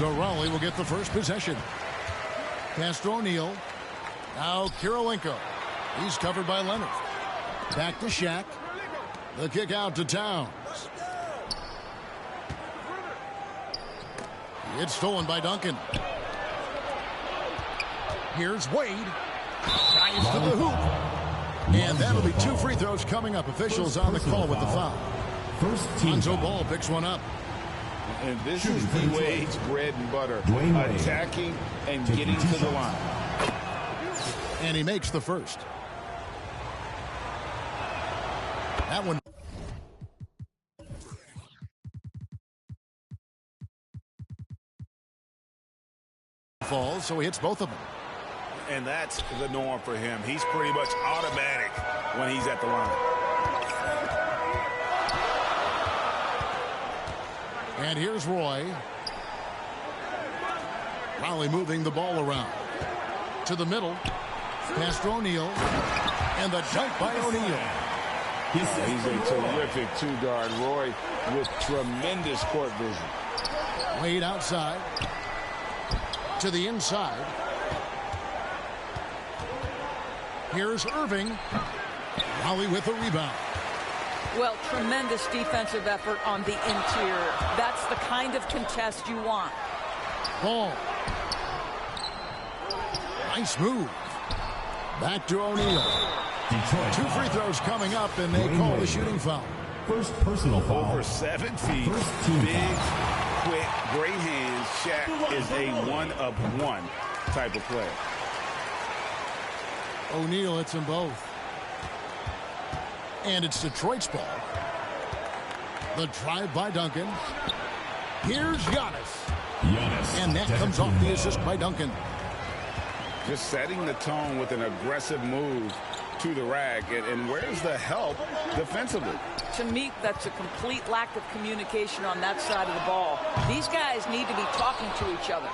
So Raleigh will get the first possession. Pass to O'Neal. Now Kirilenko. He's covered by Leonard. Back to Shaq. The kick out to Towns. It's stolen by Duncan. Here's Wade. Dives to the hoop. And that'll be 2 free throws coming up. Officials on the call with the foul. Lonzo Ball picks one up. And this is D-Wade's bread and butter. Attacking and getting to the line. And he makes the first. That one falls, so he hits both of them. And that's the norm for him. He's pretty much automatic when he's at the line. And here's Roy. Raleigh moving the ball around. To the middle. Pass to O'Neal. And the dunk by O'Neal. He's a terrific two-guard. Roy with tremendous court vision. Wade outside. To the inside. Here's Irving. Raleigh with a rebound. Well, tremendous defensive effort on the interior. That's the kind of contest you want. Ball. Nice move. Back to O'Neal. 2 free throws coming up, and they call the shooting foul. First personal foul. Over 7 feet. Big, quick, great hands. Shaq is a one-of-one type of player. O'Neal hits them both. And it's Detroit's ball. The drive by Duncan. Here's Giannis. And that comes off the assist by Duncan. Just setting the tone with an aggressive move to the rack. And where's the help defensively? To me, that's a complete lack of communication on that side of the ball. These guys need to be talking to each other.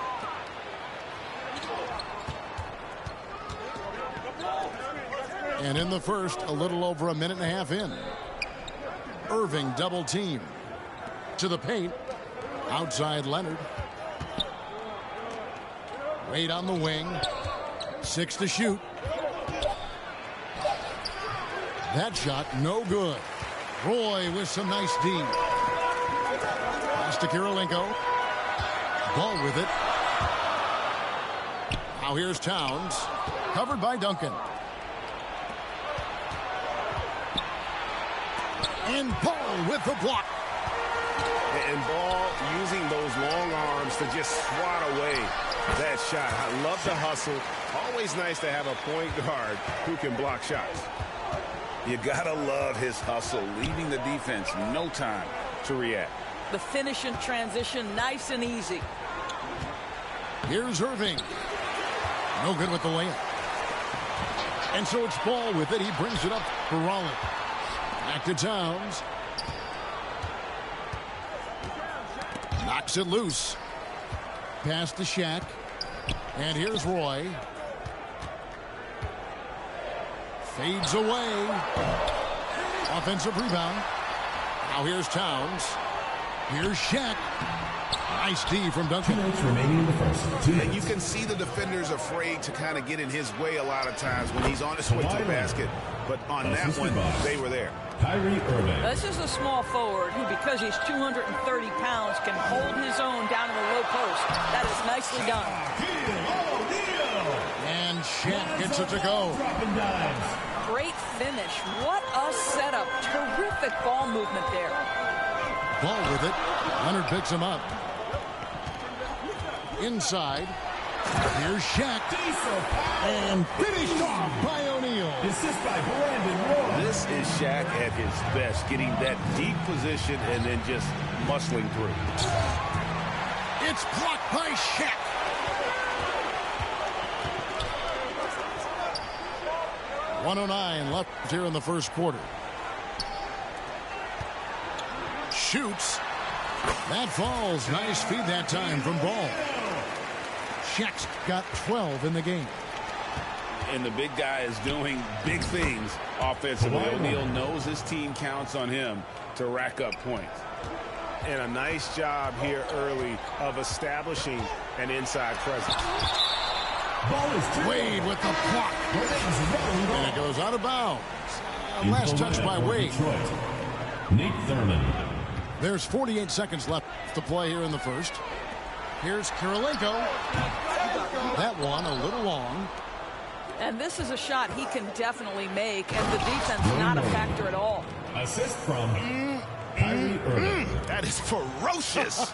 And in the first, a little over a minute and a half in. Irving double team. To the paint. Outside Leonard. Wade on the wing. 6 to shoot. That shot no good. Roy with some nice D. Pass to Kirilenko. Ball with it. Now here's Towns. Covered by Duncan. And Ball with the block. And Ball using those long arms to just swat away that shot. I love the hustle. Always nice to have a point guard who can block shots. You gotta love his hustle, leaving the defense no time to react. The finish in transition, nice and easy. Here's Irving. No good with the layup. And so it's Ball with it. He brings it up for Raleigh. Back to Towns. Knocks it loose. Pass to Shaq. And here's Roy. Fades away. Offensive rebound. Now here's Towns. Here's Shaq. Nice D from Duncan. 2 minutes remaining in the first. And you can see the defenders afraid to kind of get in his way a lot of times when he's on his way to the basket. But on that one, they were there. Kyrie Irving. This is a small forward who, because he's 230 pounds, can hold his own down in the low post. That is nicely done. And Shaq gets it to go. Great finish. What a setup. Terrific ball movement there. Ball with it. Leonard picks him up. Inside. Here's Shaq. And finished off by O'Neal. Assist by Brandon Roy. This is Shaq at his best, getting that deep position and then just muscling through. It's blocked by Shaq. .109 left here in the first quarter. Shoots. That falls. Nice feed that time from Ball. Shaq's got 12 in the game. And the big guy is doing big things offensively. O'Neal knows his team counts on him to rack up points. And a nice job here early of establishing an inside presence. Wade with the block. And it goes out of bounds. Last touch by Wade. Nate Thurman. There's 48 seconds left to play here in the first. Here's Kirilenko. That one a little long. And this is a shot he can definitely make, and the defense not a factor at all. Assist from Kyrie Irving. That is ferocious.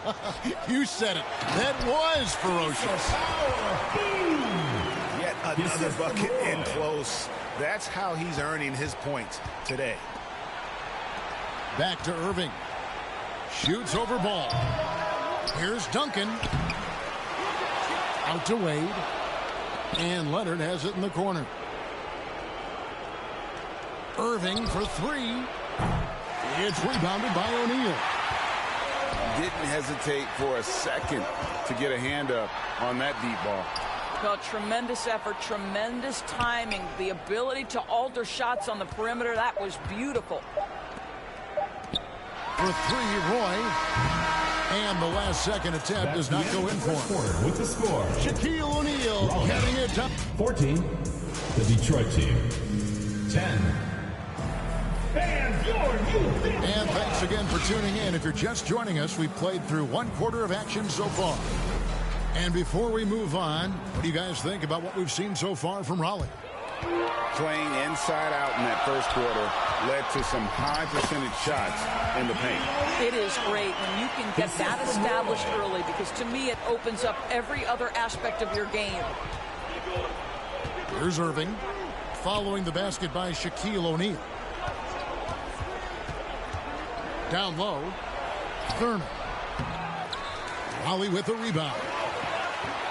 You said it. That was ferocious. Yet another bucket in close. That's how he's earning his points today. Back to Irving. Shoots over ball. Here's Duncan. Out to Wade. And Leonard has it in the corner. Irving for three. It's rebounded by O'Neal. Didn't hesitate for a second to get a hand up on that deep ball. Well, tremendous effort, tremendous timing, the ability to alter shots on the perimeter. That was beautiful. For three, Roy. And the last second attempt does not go in for him. With the score, Shaquille O'Neal getting it up. 14, the Detroit team. 10. And thanks again for tuning in. If you're just joining us, we've played through one quarter of action so far. And before we move on, what do you guys think about what we've seen so far from Raleigh? Playing inside out in that first quarter led to some high percentage shots in the paint. It is great when you can get that established early, because to me it opens up every other aspect of your game. Here's Irving, following the basket by Shaquille O'Neal. Down low, Thurman. Raleigh with the rebound.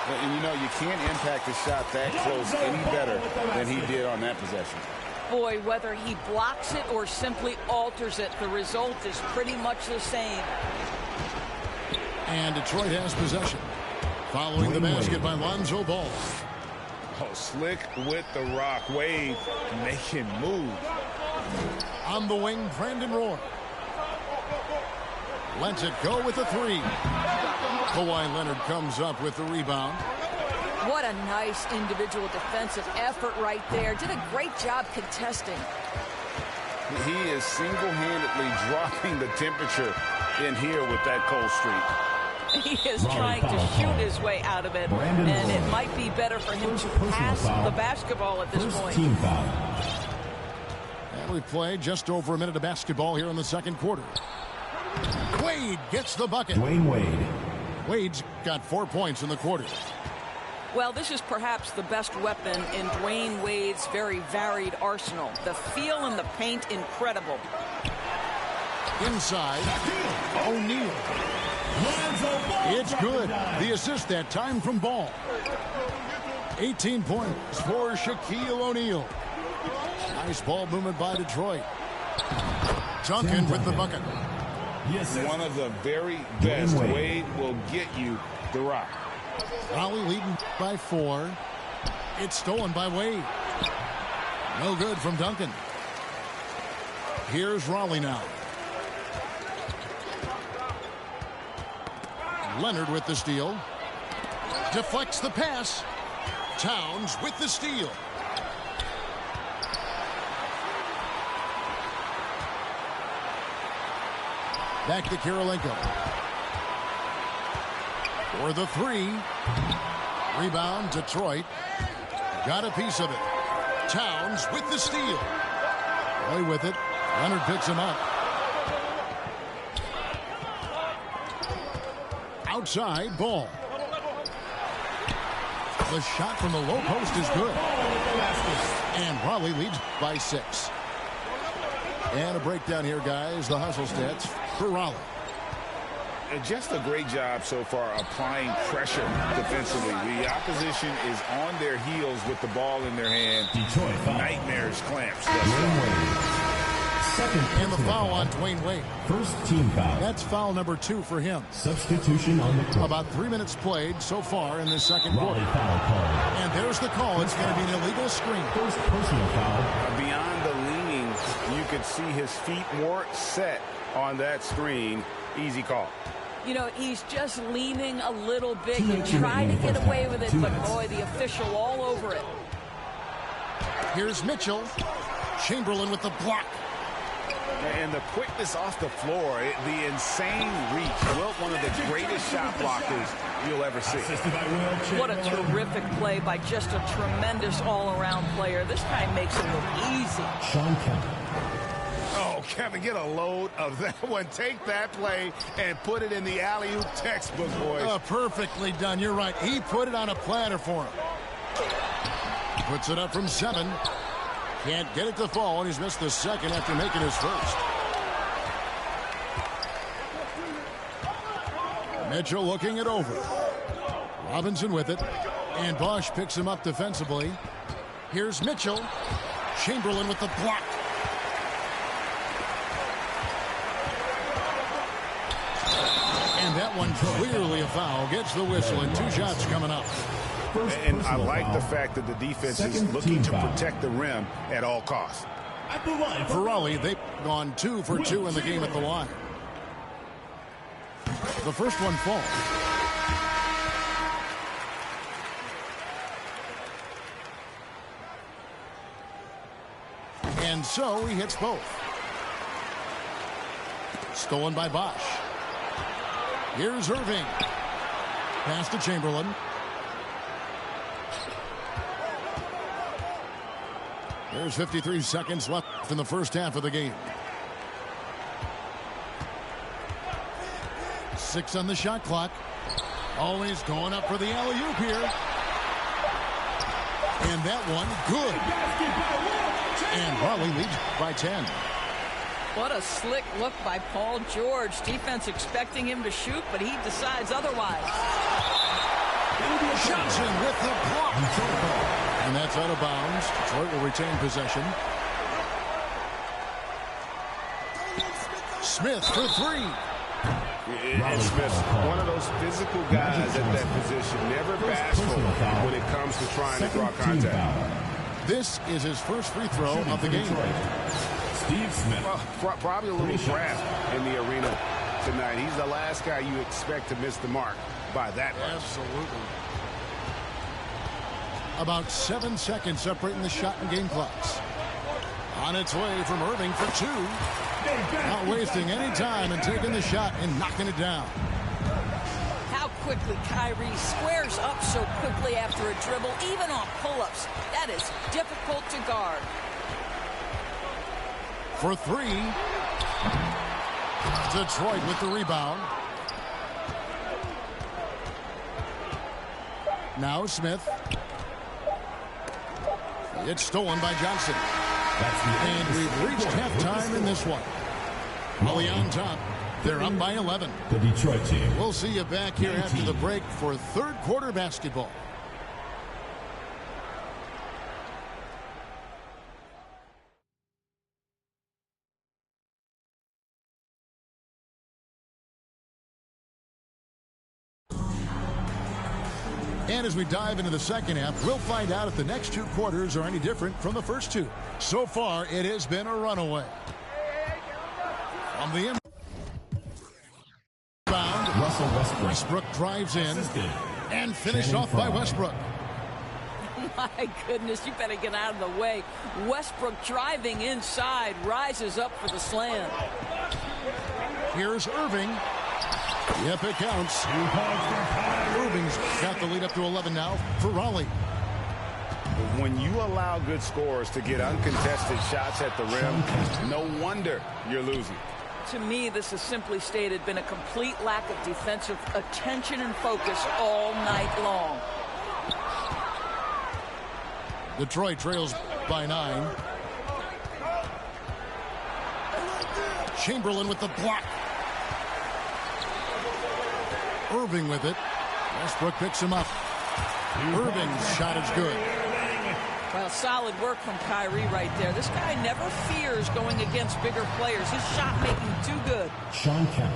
And you know, you can't impact a shot that close any better than he did on that possession. Boy, whether he blocks it or simply alters it, the result is pretty much the same. And Detroit has possession. Following the basket by Lonzo Ball. Oh, slick with the rock. Wade making move. On the wing, Brandon Roy. Lets it go with the three. Kawhi Leonard comes up with the rebound. What a nice individual defensive effort right there. Did a great job contesting. He is single-handedly dropping the temperature in here with that cold streak. He is trying to shoot his way out of it, and it might be better for him to pass the basketball at this point. Team foul. And we played just over a minute of basketball here in the second quarter. Wade gets the bucket. Dwayne Wade. Wade's got 4 points in the quarter. Well, this is perhaps the best weapon in Dwayne Wade's very varied arsenal. The feel in the paint, incredible. Inside, O'Neal. It's good. The assist that time from Ball. 18 points for Shaquille O'Neal. Nice ball movement by Detroit. Duncan with the bucket. One of the very best. Wade will get you the rock. Raleigh leading by 4. It's stolen by Wade. No good from Duncan. Here's Raleigh now. Leonard with the steal. Deflects the pass. Towns with the steal. Back to Kirilenko. For the three. Rebound, Detroit. Got a piece of it. Towns with the steal. Play with it. Leonard picks him up. Outside, Ball. The shot from the low post is good. And Raleigh leads by 6. And a breakdown here, guys. The hustle stats for Raleigh. Just a great job so far applying pressure defensively. The opposition is on their heels with the ball in their hand. Detroit foul. Nightmares clamps. Second and the foul on Dwayne Wade. First team foul. That's foul number 2 for him. Substitution on the court. About 3 minutes played so far in the second Raleigh quarter. foul call. And there's the call. It's going to be an illegal screen. First personal foul. Beyond the leaning, you could see his feet more set on that screen. easy call. You know, he's just leaning a little bit. You try to get away with it, but boy, the official all over it. Here's Mitchell. Chamberlain with the block. And the quickness off the floor, the insane reach. Wilt, one of the greatest shot blockers you'll ever see. What a terrific play by just a tremendous all-around player. This guy makes it look easy. Sean Kemp. Oh, Kevin, get a load of that one. Take that play and put it in the alley-oop textbook, boys. Perfectly done. You're right. He put it on a platter for him. Puts it up from 7. Can't get it to fall, and he's missed the second after making his first. Mitchell looking it over. Robinson with it. And Bosch picks him up defensively. Here's Mitchell. Chamberlain with the block. And that one clearly a foul. Gets the whistle, and 2 shots coming up. And I like the fact that the defense is looking to protect the rim at all costs. For Raleigh, they've gone 2 for 2 in the game at the line. The first one falls. And so he hits both. Stolen by Bosch. Here's Irving. Pass to Chamberlain. There's 53 seconds left in the first half of the game. 6 on the shot clock. Always going up for the alley-oop here. And that one, good. And Raleigh leads by 10. What a slick look by Paul George. Defense expecting him to shoot, but he decides otherwise. Johnson with the block. And that's out of bounds. Detroit will retain possession. Smith for 3. And Smith, one of those physical guys at that position, never bashful when it comes to trying to draw contact. This is his first free throw of the game. Steve Smith. Well, probably a little draft in the arena tonight. He's the last guy you expect to miss the mark by that much. Absolutely. About 7 seconds separating the shot and game clocks. On its way from Irving for 2. Not wasting any time and taking the shot and knocking it down. How quickly Kyrie squares up so quickly after a dribble, even on pull-ups. That is difficult to guard. For 3. Detroit with the rebound. Now Smith. It's stolen by Johnson. And we've reached halftime in this one. Raleigh on top. They're up by 11. The Detroit team. We'll see you back here after the break for third quarter basketball. And as we dive into the second half, we'll find out if the next 2 quarters are any different from the first 2. So far, it has been a runaway. From the inbound, Westbrook drives in and finished off by Westbrook. My goodness, you better get out of the way. Westbrook driving inside, rises up for the slam. Here's Irving. Yep, it counts. Irving's got the lead up to 11 now for Raleigh. When you allow good scorers to get uncontested shots at the rim, no wonder you're losing. To me, this has simply stated been a complete lack of defensive attention and focus all night long. Detroit trails by 9. Chamberlain with the block. Irving with it. Westbrook picks him up. Irving's shot is good. Well, solid work from Kyrie right there. This guy never fears going against bigger players. His shot making too good. Sean Kemp.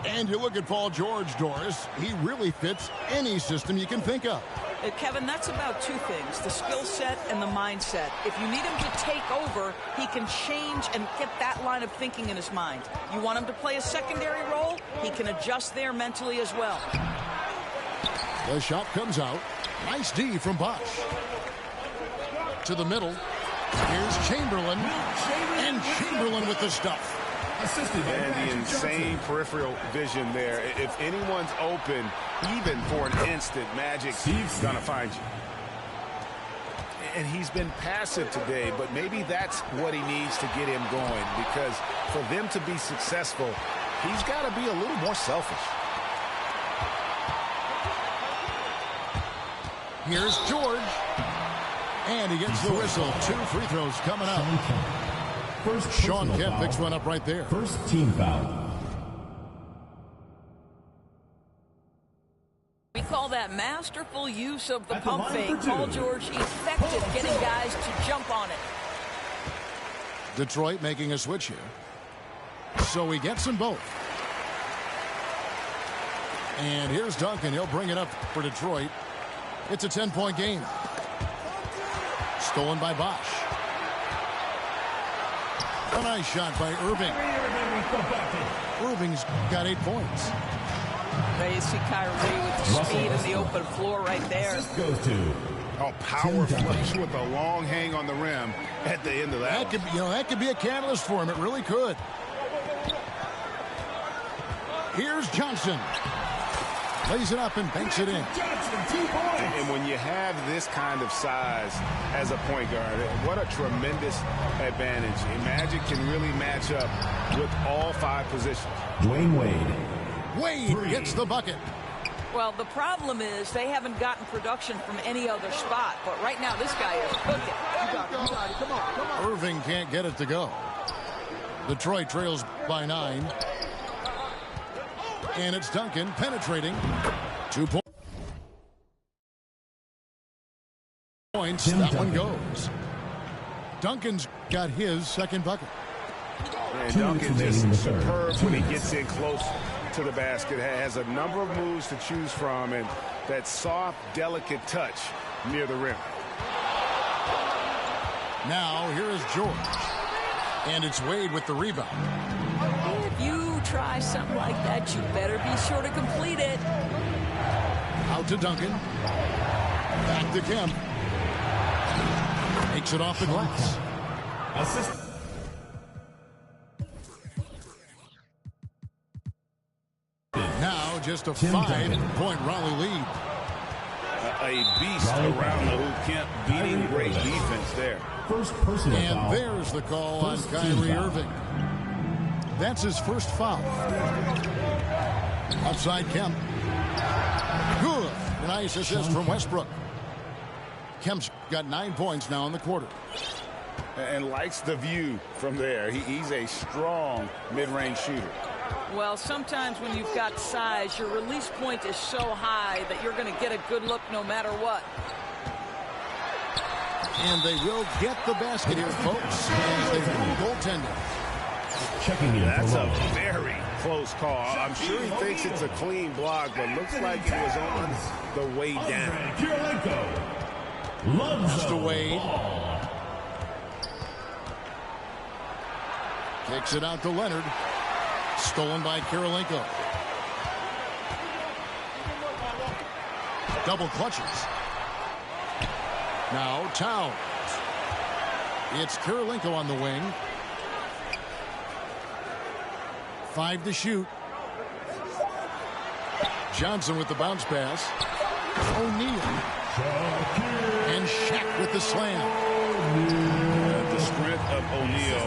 And you look at Paul George, Doris. He really fits any system you can think of. Kevin, that's about two things, the skill set and the mindset. If you need him to take over, he can change and get that line of thinking in his mind. You want him to play a secondary role, he can adjust there mentally as well. The shot comes out. Nice D from Bosch. To the middle. Here's Chamberlain. And Chamberlain with the stuff. And the insane peripheral vision there. If anyone's open, even for an instant, Magic's going to find you. And he's been passive today, but maybe that's what he needs to get him going, because for them to be successful, he's got to be a little more selfish. Here's George. And he gets the whistle. 2 free throws coming up. Sean Kemp picks one up right there. First team foul. We call that masterful use of the pump fake. Paul George effective getting guys to jump on it. Detroit making a switch here. So he gets them both. And here's Duncan. He'll bring it up for Detroit. It's a 10-point game. Stolen by Bosch. A nice shot by Irving. Irving's got 8 points. There you see Kyrie with the speed and the open floor right there. Goes to Power flush with a long hang on the rim at the end of that. That could be a catalyst for him. It really could. Here's Johnson. Lays it up and banks it in. And when you have this kind of size as a point guard, what a tremendous advantage. And Magic can really match up with all 5 positions. Dwayne Wade. Wade gets the bucket. Well, the problem is they haven't gotten production from any other spot. But right now, this guy is cooking. You got it. Come on. Irving can't get it to go. Detroit trails by 9. And it's Duncan penetrating. 2 points. That one goes. Duncan's got his second bucket. And Duncan just superb when he gets in close to the basket. Has a number of moves to choose from, and that soft, delicate touch near the rim. Now here is George. And it's Wade with the rebound. If you try something like that, you better be sure to complete it. Out to Duncan. Back to Kemp. Takes it off the glass. Assist. Now just a 5-point Raleigh lead. A beast around the hoop. Kemp beating great defense there. First personal foul. And there's the call on Kyrie Irving. That's his first foul. Outside Kemp. Good. Nice assist from Westbrook. Kemp's got 9 points now in the quarter. And likes the view from there. He's a strong mid-range shooter. Well, sometimes when you've got size, your release point is so high that you're going to get a good look no matter what. And they will get the basket here, folks, as they rule goaltending. Checking in. That's a very close call. I'm sure he thinks it's a clean block, but looks like it was on the way down. Just to Wade. Kicks it out to Leonard. Stolen by Kirilenko. Double clutches. Now Towns. It's Kirilenko on the wing. 5 to shoot. Johnson with the bounce pass. O'Neal. And Shaq with the slam. The strength of O'Neal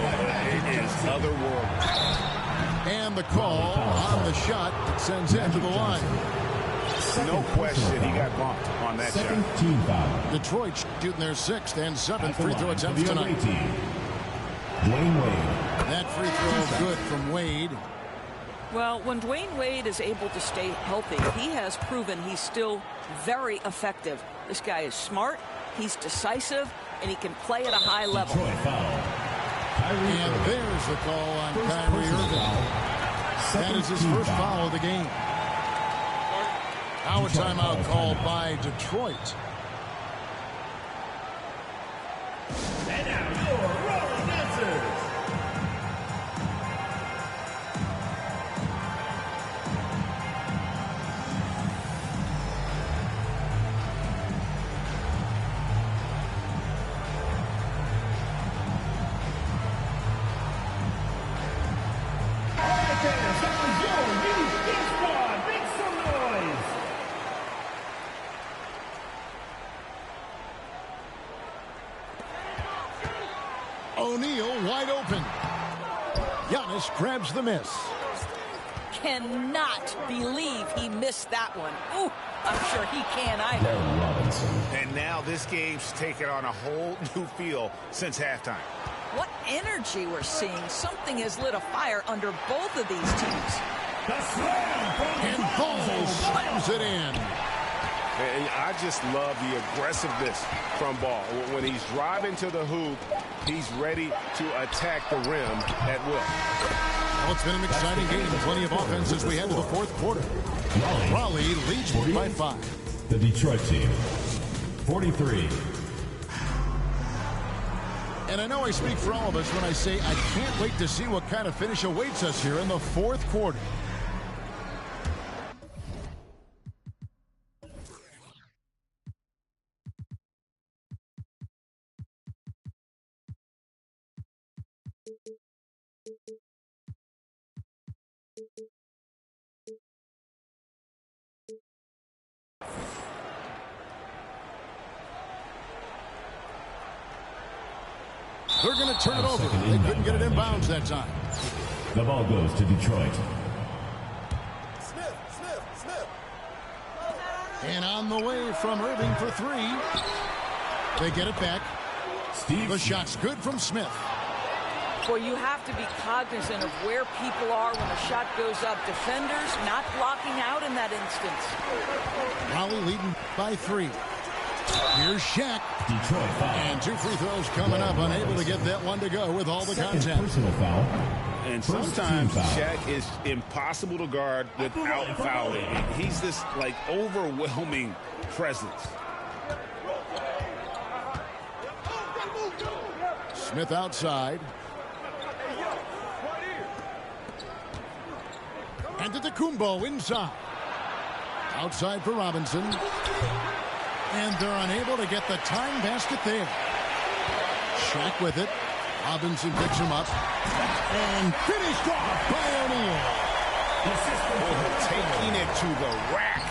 is otherworldly. And the call on the shot that sends him to the line. No question he got bumped on that shot. Team foul. Detroit shooting their 6th and 7th free throw attempts tonight. Dwayne Wade. That free throw good from Wade. Well, when Dwayne Wade is able to stay healthy, he has proven he's still very effective. This guy is smart, he's decisive, and he can play at a high level. And there's the call on Kyrie Irving. That is his first foul of the game. Now a timeout called by Detroit. And now your rolling dancers. O'Neal wide open. Giannis grabs the miss. Cannot believe he missed that one. Ooh, I'm sure he can either. And now this game's taken on a whole new feel since halftime. What energy we're seeing. Something has lit a fire under both of these teams. And Ball slams it in. And I just love the aggressiveness from Ball. When he's driving to the hoop, he's ready to attack the rim at will. Well, it's been an exciting game. Plenty of offense as we head to the fourth quarter. Raleigh leads by 5. The Detroit team, 43. And I know I speak for all of us when I say I can't wait to see what kind of finish awaits us here in the fourth quarter. They're going to turn it over. They couldn't get it in bounds that time. The ball goes to Detroit. Smith. And on the way from Irving for 3. They get it back. The shot's good from Smith. Boy, you have to be cognizant of where people are when a shot goes up. Defenders not blocking out in that instance. Raleigh leading by 3. Here's Shaq. Detroit foul. And 2 free throws coming up. Unable to get that one to go with all the contact. Personal foul. And First sometimes team foul. Shaq is impossible to guard without fouling. He's this, like, overwhelming presence. Smith outside. And Antetokounmpo inside. Outside for Robinson. And they're unable to get the time basket there. Shaq with it. Robinson picks him up. And finished off by O'Neal. Taking it to the rack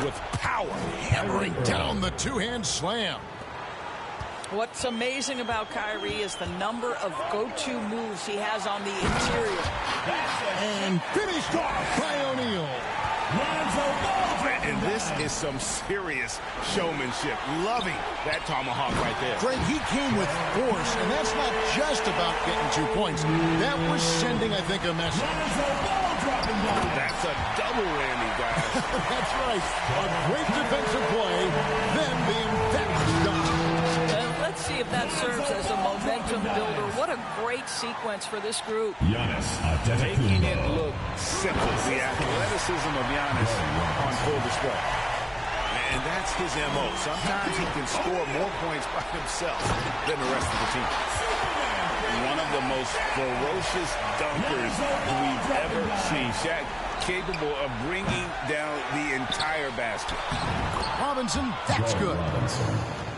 with power. Hammering down the two-hand slam. What's amazing about Kyrie is the number of go-to moves he has on the interior. And finished off by O'Neal. And this is some serious showmanship. Loving that tomahawk right there. Greg, he came with force, and that's not just about getting 2 points. That was sending, I think, a message. That's a double whammy, guys. That's right. A great defensive play, then the emphatic dunk. Let's see if that serves as a momentum builder. What a great sequence for this group. Giannis Making it Antetokounmpo. look simple. The athleticism of Giannis on full display. And that's his MO. Sometimes he can score more points by himself than the rest of the team. One of the most ferocious dunkers we've ever seen. Shaq capable of bringing down the entire basket. Robinson, that's good.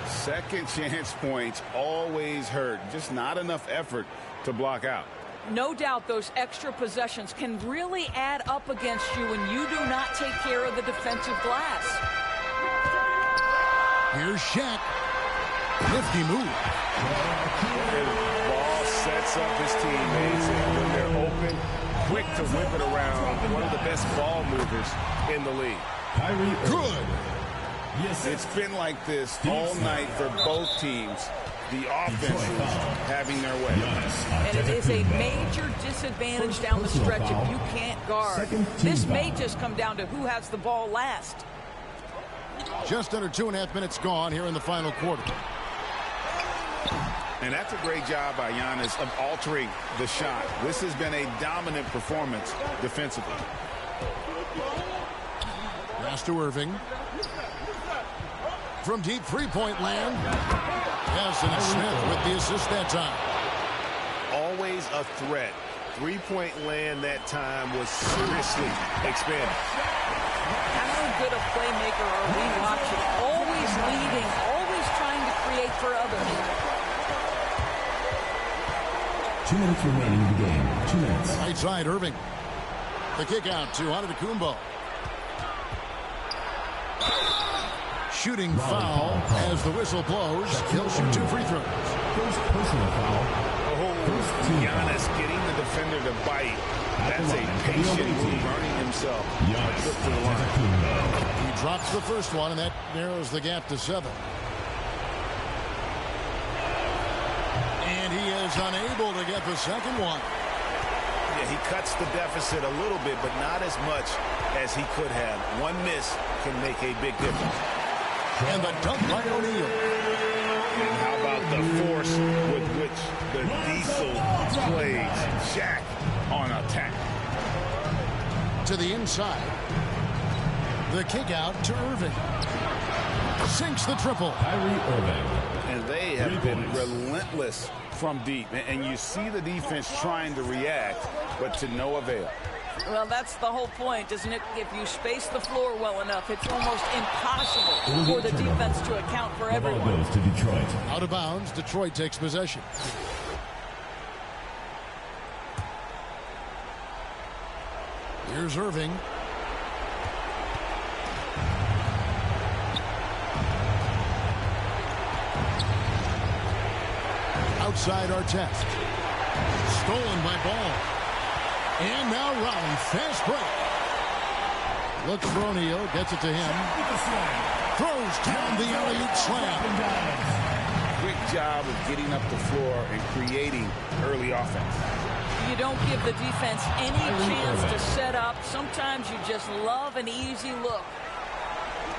Second chance points always hurt. Just not enough effort to block out. No doubt those extra possessions can really add up against you when you do not take care of the defensive glass. Here's Shaq. Nifty move. Ball sets up his teammates, and when they're open, quick to whip it around. One of the best ball movers in the league. Kyrie Good. It's been like this all night for both teams. The offenses having their way. And it is a major disadvantage down the stretch if you can't guard. This may just come down to who has the ball last. Just under 2.5 minutes gone here in the final quarter. And that's a great job by Giannis of altering the shot. This has been a dominant performance defensively. Pass to Irving. From deep three-point land. Yes, and it's Smith with the assist that time. Always a threat. Three-point land that time was seriously expanded. How good a playmaker are we watching? Always leading, always trying to create for others. 2 minutes remaining in the game. 2 minutes. Right side, Irving. The kick out to Antetokounmpo. Shooting foul as the whistle blows. He'll shoot 2 free throws. First personal foul. Giannis getting the defender to bite. That's a patient move, earning himself a trip to the line. He drops the first one, and that narrows the gap to 7. And he is unable to get the second one. Yeah, he cuts the deficit a little bit, but not as much as he could have. One miss can make a big difference. And the dunk by O'Neal. And how about the force with which the Diesel plays Shaq on attack? To the inside. The kick out to Irving. Sinks the triple. Kyrie Irving. And they have been relentless from deep. And you see the defense trying to react, but to no avail. Well, that's the whole point, isn't it? If you space the floor well enough, it's almost impossible for the defense to account for everyone. The ball goes to Detroit. Out of bounds, Detroit takes possession. Here's Irving. Outside Artest. Stolen by Ball. And now Raleigh, fast break. Looks for O'Neal, gets it to him. Throws down the alley-oop slam. Quick job of getting up the floor and creating early offense. You don't give the defense any chance to set up. Sometimes you just love an easy look.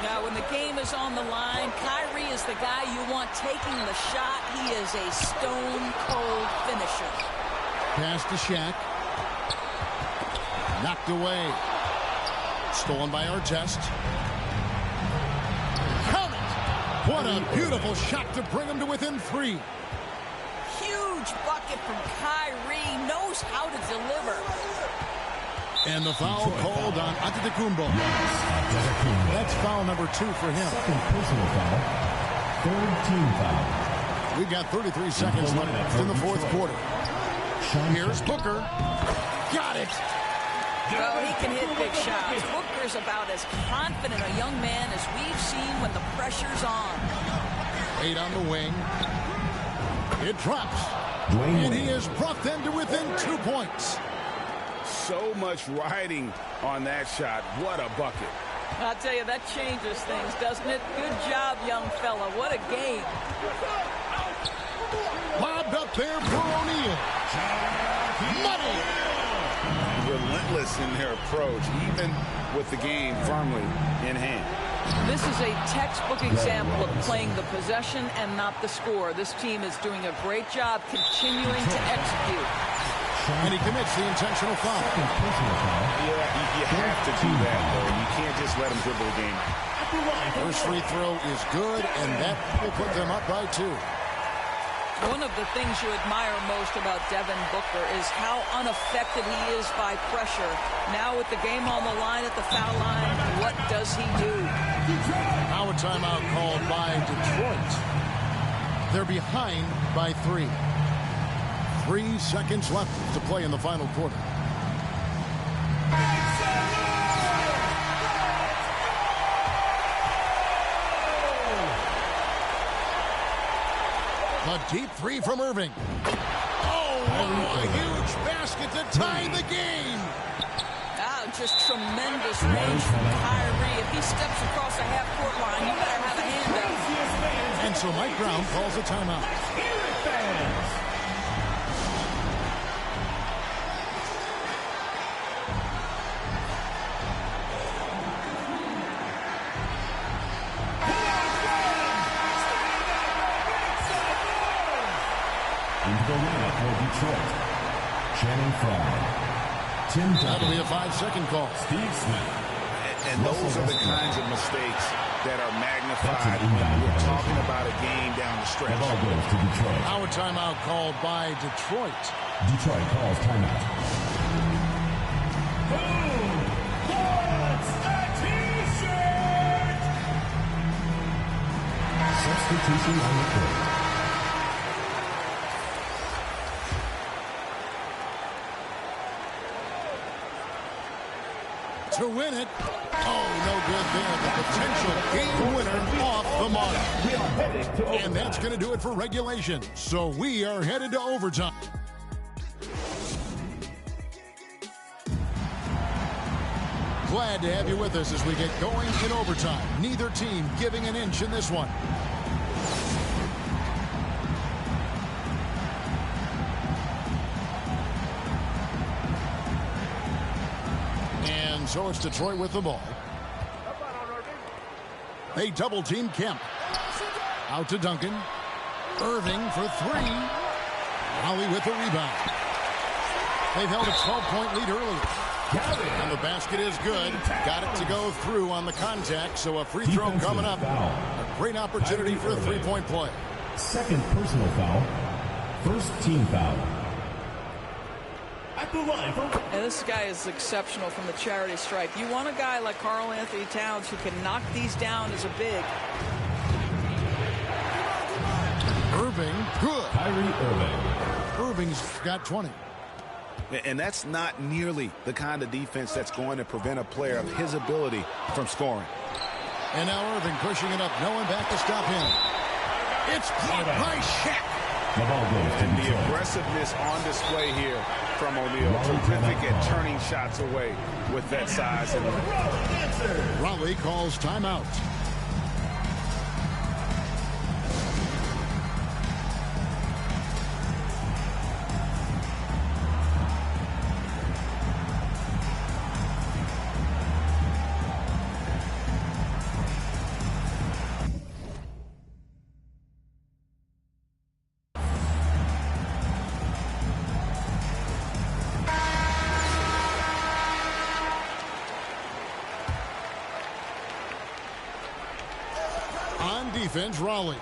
Now, when the game is on the line, Kyrie is the guy you want taking the shot. He is a stone-cold finisher. Pass to Shaq. Knocked away. Stolen by Artest. Count it! What a beautiful shot to bring him to within 3. Huge bucket from Kyrie. Knows how to deliver. And the foul called on Antetokounmpo. That's foul number 2 for him. Second personal foul. Third team foul. We've got 33 seconds left in the fourth quarter. Here's Booker. Got it. Well, he can hit big shots. Booker's about as confident a young man as we've seen when the pressure's on. 8 on the wing. It drops. And he has brought them to within 2 points. So much riding on that shot. What a bucket. I'll tell you, that changes things, doesn't it? Good job, young fella. What a game. Lobbed up there for O'Neal. Money. Relentless in their approach, even with the game firmly in hand. This is a textbook example of playing the possession and not the score. This team is doing a great job continuing to execute. And he commits the intentional foul. Yeah, you have to do that, though. You can't just let him dribble the game. First free throw is good, and that will put them up by 2. One of the things you admire most about Devin Booker is how unaffected he is by pressure. Now with the game on the line at the foul line, what does he do? Now a timeout called by Detroit. They're behind by 3. 3 seconds left to play in the final quarter. A deep 3 from Irving. Oh, a huge basket to tie the game. Just tremendous range from Kyrie. If he steps across the half-court line, you better have a hand up. And so Mike Brown calls a timeout. Into the lineup for Detroit, Channing Frye. Tim Duncan. That'll be a 5-second call. Steve Smith. And those are the kinds of mistakes that are magnified when we're talking about a game down the stretch. The ball goes to Detroit. Now a timeout called by Detroit. Detroit calls timeout. Boom! What's a T-shirt? Substitution on the court. To win it. Oh, no good there. The potential game winner off the mark. And that's going to do it for regulation. So we are headed to overtime. Glad to have you with us as we get going in overtime. Neither team giving an inch in this one. And so it's Detroit with the ball. They double team Kemp. Out to Duncan. Irving for three. Holly with the rebound. They've held a 12-point lead earlier. And the basket is good. Got it to go through on the contact, so a free throw coming up. A great opportunity for a three-point play. Second personal foul. First team foul. At the line for... And this guy is exceptional from the charity stripe. You want a guy like Karl Anthony Towns who can knock these down as a big. Irving, good. Kyrie Irving. Irving's got 20. And that's not nearly the kind of defense that's going to prevent a player of his ability from scoring. And now Irving pushing it up. No one back to stop him. It's blocked by Shaq. The ball goes to And the Detroit. aggressiveness on display here from O'Neal. Terrific at turning shots away with that size. And Raleigh calls timeout. Defense, Raleigh.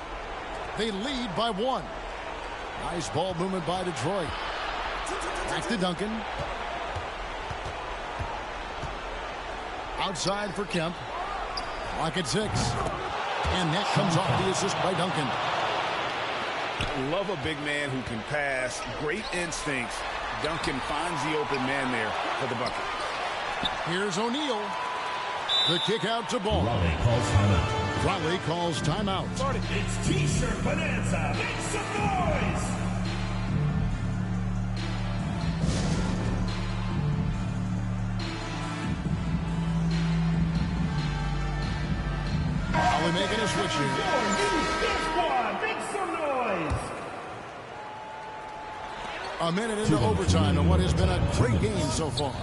They lead by one. Nice ball movement by Detroit. Back to Duncan. Outside for Kemp. Clock at 6. And that comes off the assist by Duncan. Love a big man who can pass. Great instincts. Duncan finds the open man there for the bucket. Here's O'Neal. The kick out to ball. Raleigh calls timeout. Raleigh calls timeout. It's T-shirt bonanza. Make some noise. Raleigh making a switch here. Make some noise. A minute into overtime and what has been a great game so far.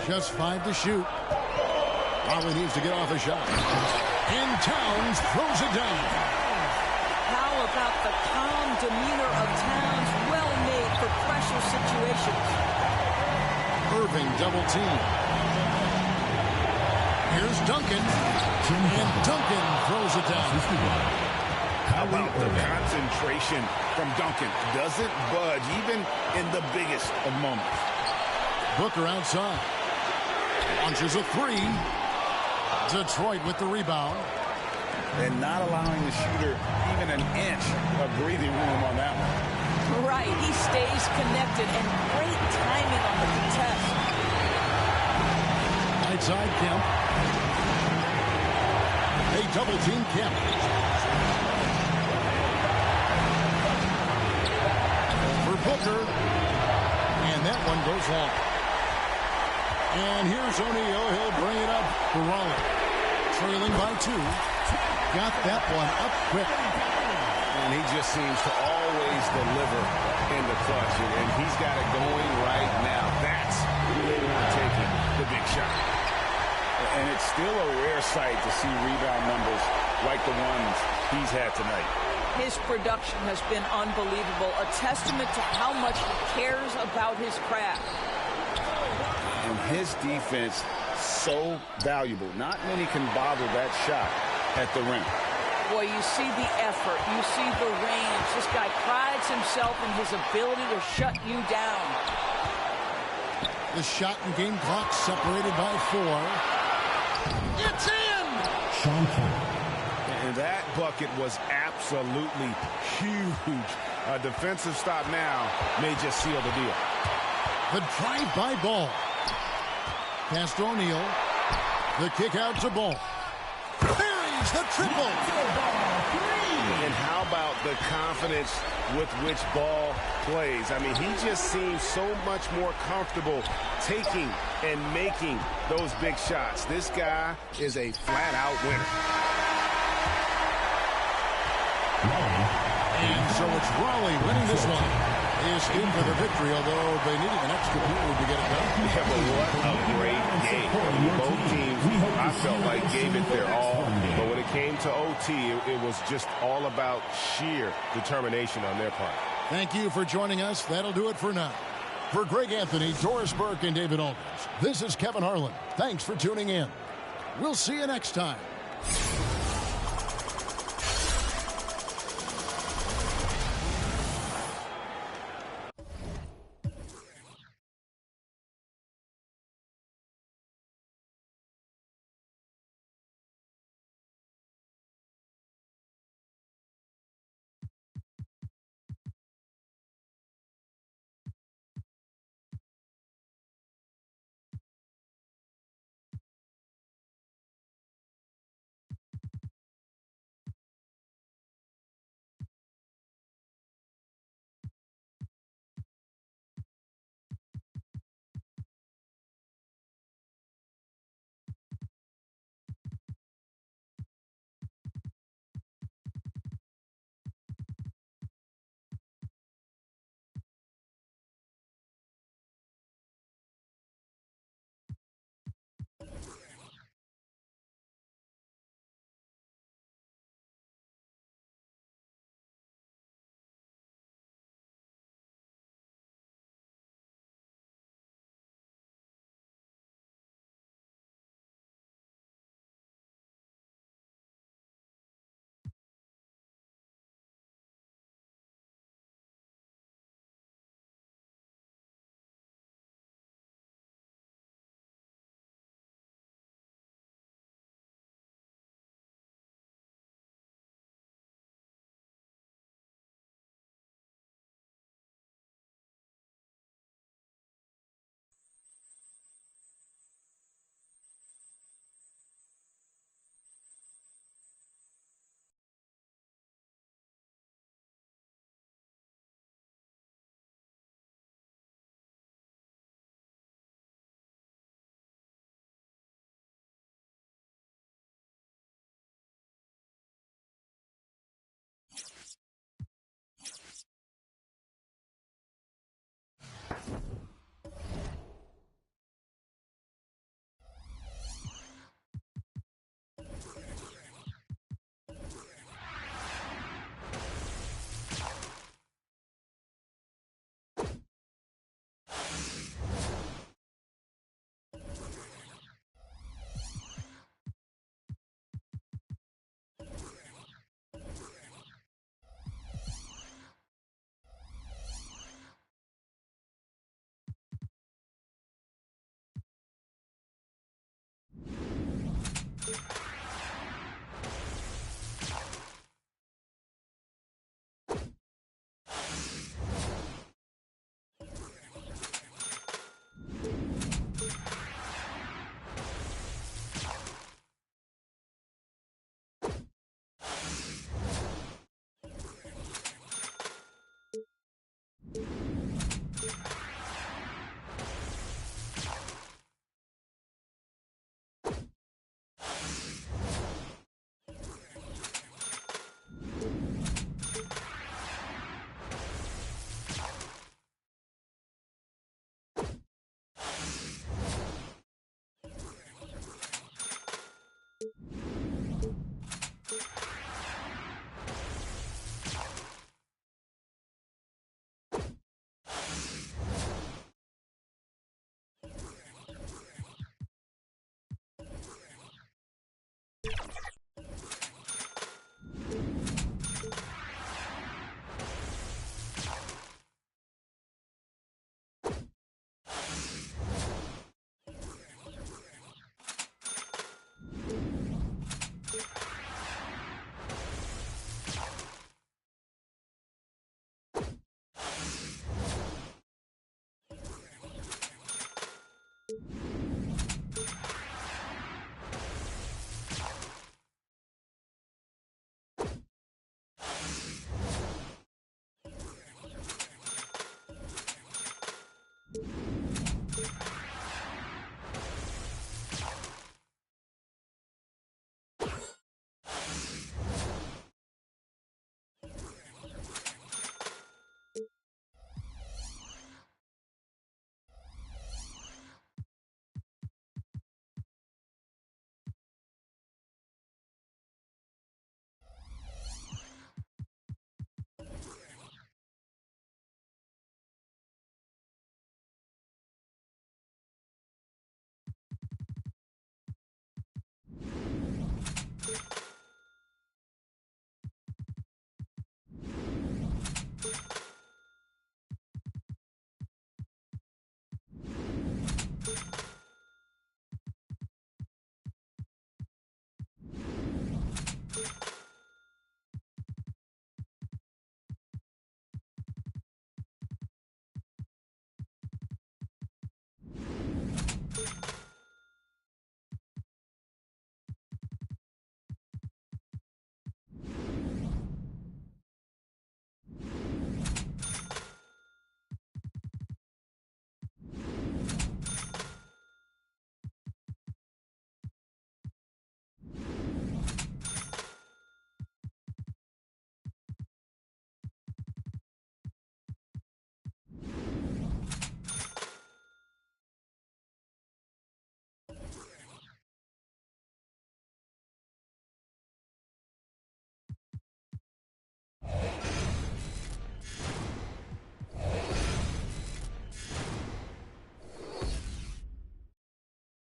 Just 5 to shoot. Raleigh needs to get off a shot. And Towns throws it down. How about the calm demeanor of Towns? Well made for pressure situations. Irving double team. Here's Duncan. And Duncan throws it down. How about the concentration from Duncan? Doesn't budge even in the biggest of moments. Booker outside. Launches a three. Detroit with the rebound. And not allowing the shooter even an inch of breathing room on that one. Right, he stays connected and great timing on the contest. Right side Kemp. They double team Kemp. For Booker. And that one goes long. And here's O'Neal. He'll bring it up for Raleigh. Trailing by 2. Got that one up quick. And he just seems to always deliver in the clutch. And he's got it going right now. That's who they want taking the big shot. And it's still a rare sight to see rebound numbers like the ones he's had tonight. His production has been unbelievable, a testament to how much he cares about his craft. And his defense, so valuable. Not many can bother that shot at the rim. Boy, you see the effort, you see the range. This guy prides himself in his ability to shut you down. The shot and game clock separated by 4. It's in! Sean Kemp. And that bucket was absolutely huge. A defensive stop now may just seal the deal. The drive-by ball. Pass to O'Neal. The kick out to Ball. Buries the triple. And how about the confidence with which Ball plays? I mean, he just seems so much more comfortable taking and making those big shots. This guy is a flat-out winner. And so it's Raleigh winning this one. They escaped for the victory, although they needed an extra period to get it done. Yeah, but what a great game. Both teams, I felt like, gave it their all. But when it came to OT, it was just all about sheer determination on their part. Thank you for joining us. That'll do it for now. For Greg Anthony, Doris Burke, and David Aldridge, this is Kevin Harlan. Thanks for tuning in. We'll see you next time.